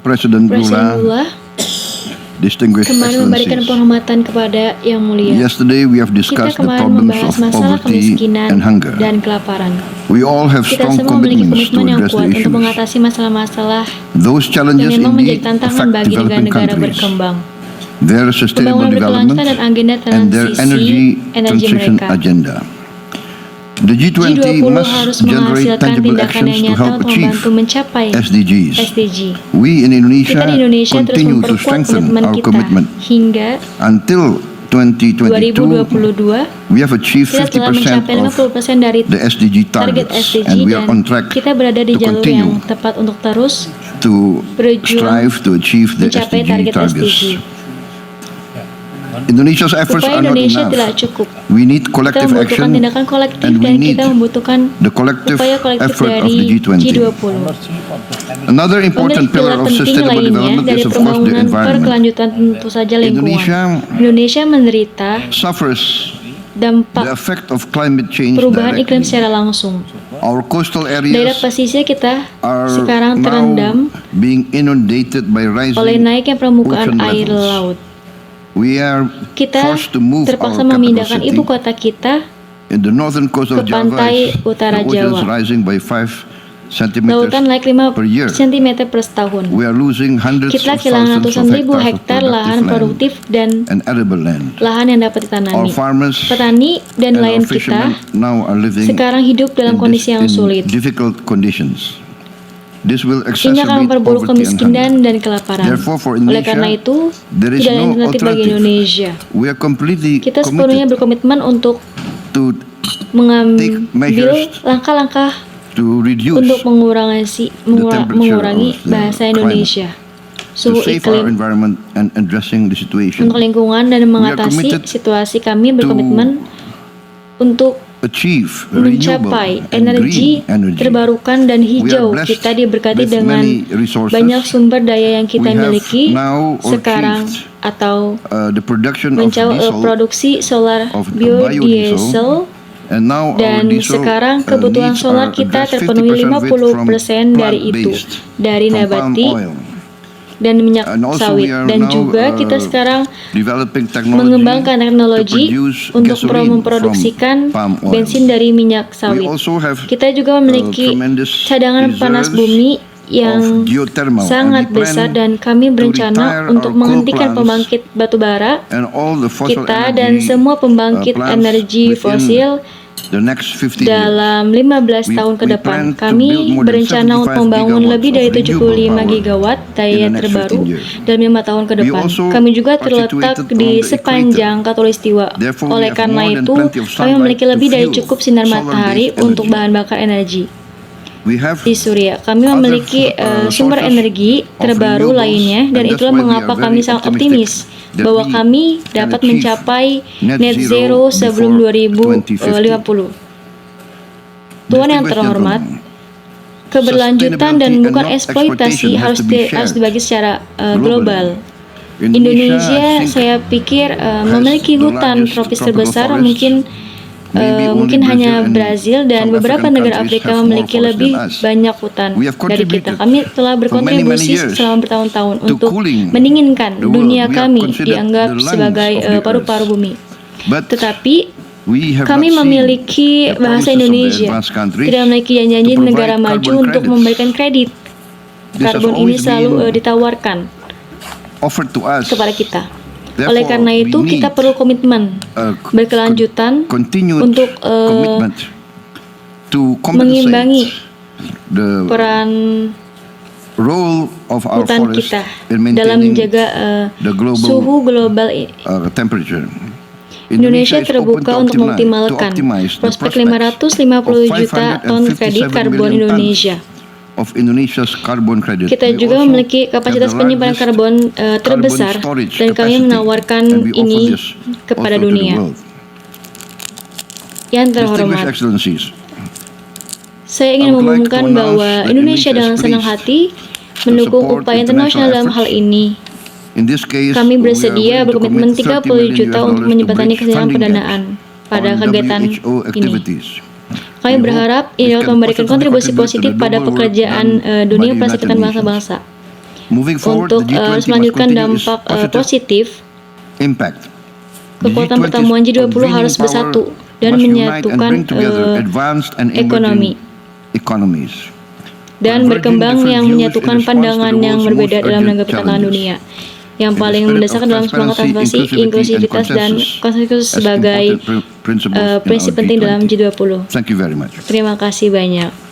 Presiden Lula, distinguished kemarin memberikan excellencies. penghormatan kepada Yang Mulia. Yesterday we have Kita discussed the kemarin problems membahas of masalah poverty kemiskinan and hunger. dan kelaparan. We all have Kita strong semua memiliki commitments to komitmen yang address kuat the untuk issues. mengatasi masalah-masalah Those yang challenges memang menjadi indeed tantangan affect bagi developing negara-negara countries, berkembang. their sustainable Pembangunan development, berkelanjutan dan agenda and their transisi energy energi transition mereka. agenda. The G20 G20 must harus generate menghasilkan tangible tindakan actions yang to nyata help untuk achieve membantu mencapai SDGs. SDG. We in Indonesia Kita di Indonesia terus continue to memperkuat strengthen komitmen our kita commitment. hingga Until 2022, 2022 we have achieved kita telah 50% mencapai of 50% dari the SDG target targets, SDG and we are on dan track kita berada di to jalur continue yang tepat untuk terus to berjuang strive to achieve the mencapai SDG target targets. SDG. Indonesia's efforts Upaya are not Indonesia enough. tidak cukup. We need Kita collective membutuhkan action, tindakan kolektif and we dan need kita membutuhkan the collective upaya kolektif effort of dari the G20. G20. Another important pillar Pilar of penting sustainable lainnya development dari is of course the pembangunan environment. berkelanjutan tentu saja lingkungan. Indonesia Indonesia menderita suffers the dampak effect of climate change perubahan iklim directly. secara langsung. Our coastal Daerah areas pesisir kita are sekarang terendam now being inundated by oleh rising naiknya permukaan ocean air levels. laut. We are Kita forced to move terpaksa our capital memindahkan city ibu kota kita in the northern coast ke of Java. pantai utara The ocean is Jawa. rising by 5 centimeters Lautan naik 5 per year. cm per setahun. We are losing hundreds Kita of kehilangan thousands ratusan of ribu hectares of hektar lahan produktif dan and arable land. lahan yang dapat Our ditanami. farmers Petani dan and our nelayan kita fishermen now are living sekarang hidup dalam kondisi yang sulit. difficult conditions. This will Ini akan exacerbate memperburuk poverty and kemiskinan hunger. dan kelaparan. Therefore, for Oleh karena Indonesia, itu, there is tidak ada no alternatif bagi alternative. Indonesia. We are completely Kita sepenuhnya committed berkomitmen untuk to mengambil measures langkah-langkah reduce untuk mengurangi temperature of the bahasa Indonesia, to suhu save our iklim environment and addressing the situation. untuk lingkungan dan mengatasi committed situasi. Kami berkomitmen untuk Achieve renewable mencapai and energi green energy. terbarukan dan We are hijau. blessed Kita diberkati with dengan many resources. banyak sumber daya yang kita We have miliki now sekarang achieved atau the production of mencapai diesel produksi solar of biodiesel. and now our Dan diesel, sekarang kebutuhan needs solar are kita addressed terpenuhi 50% from 50% dari itu, plant-based, dari from palm nabati oil. dan minyak And also sawit. we are Dan now, juga kita sekarang developing technology mengembangkan teknologi to produce untuk gasoline memproduksikan from palm oil. bensin dari minyak We sawit. also have Kita juga memiliki tremendous cadangan panas reserves bumi yang of geothermal, sangat and we plan besar dan kami to berencana retire untuk our coal menghentikan plants pembangkit batu bara and all the fossil kita energy, dan semua pembangkit plants energi within fosil the next 50 years. dalam 15 tahun ke We depan. plan to Kami build more than berencana untuk 75 membangun gigawatts lebih dari of renewable 75 power gigawatt in daya the next terbaru 15 years. dalam 5 tahun ke We depan. also Kami juga are terletak situated di on the sepanjang Khatulistiwa. Therefore, we Oleh have karena more than itu, plenty of kami sunlight memiliki to lebih dari fuel cukup sinar solar-based matahari energy. untuk bahan bakar energi. We have Di Suria, kami other memiliki sumber sources energi of terbaru renewables, lainnya, dan and that's itulah why we mengapa are kami very sangat optimistic optimis that bahwa we kami can dapat achieve mencapai net net zero zero sebelum before 2050. Tuan yang Distinguished terhormat, gentlemen, keberlanjutan dan sustainability bukan and not eksploitasi exploitation harus has to be shared harus dibagi secara global. globally. Indonesia, I think, saya pikir has memiliki the hutan largest tropis tropical terbesar, forest. mungkin Maybe only hanya Brazil and Brazil dan some beberapa African negara countries Afrika have more memiliki forest lebih than us. banyak hutan We have dari kita. contributed Kami telah for many berkontribusi years selama bertahun-tahun to untuk cooling mendinginkan the world. dunia We are kami, considered dianggap the lungs sebagai of the paru-paru earth. bumi. But Tetapi we have kami not seen memiliki the bahasa promises of the Indonesia, advanced countries tidak memiliki janji-janji to provide negara maju carbon untuk credits. memberikan kredit. This has Karbon ini always selalu been ditawarkan offered to us. kepada kita. Therefore, Oleh karena we itu, kita need perlu komitmen berkelanjutan continued untuk commitment to mengimbangi compensate the peran role of our hutan forest kita in dalam maintaining menjaga the global suhu global. temperature. Indonesia is open terbuka to untuk mengoptimalkan optimize the prospek prospects 550 of juta ton 557 kredit karbon million tons Indonesia. of Indonesia's carbon credit. Kita We juga also memiliki have kapasitas the penyimpanan largest karbon terbesar, storage dan kami capacity, menawarkan and we offer ini this kepada also to the dunia. world. Yang Distinguished terhormat, Excellencies, saya I ingin would like to mengumumkan announce bahwa that Indonesia Indonesia dengan is senang pleased hati mendukung support upaya internasional dalam hal efforts. ini. In this case, Kami we are bersedia willing to berkomitmen commit 30 $30 juta million untuk to menyembatani bridge kesejahteraan funding pendanaan gaps pada on kegiatan WHO ini. activities. Kami We berharap hope ini this dapat can memberikan positively kontribusi contribute to positif the pada global work pekerjaan done by dunia the Persatukan United Bangsa-Bangsa. Moving forward, Untuk the G20 must melanjutkan continue its dampak positive positif, impact. The kekuatan G20's pertemuan G20 convening harus power bersatu dan must unite and menyatukan bring together advanced and ekonomi emerging economies. dan Converging berkembang different yang views in menyatukan response to pandangan the yang world's berbeda most dalam urgent menanggapi tantangan challenges. dunia. Yang In the paling spirit of mendasar dalam semangat transparency, transparansi, inklusivitas, dan konsensus as sebagai important principles in our prinsip penting dalam G20. G20. Thank you very much. Terima kasih banyak.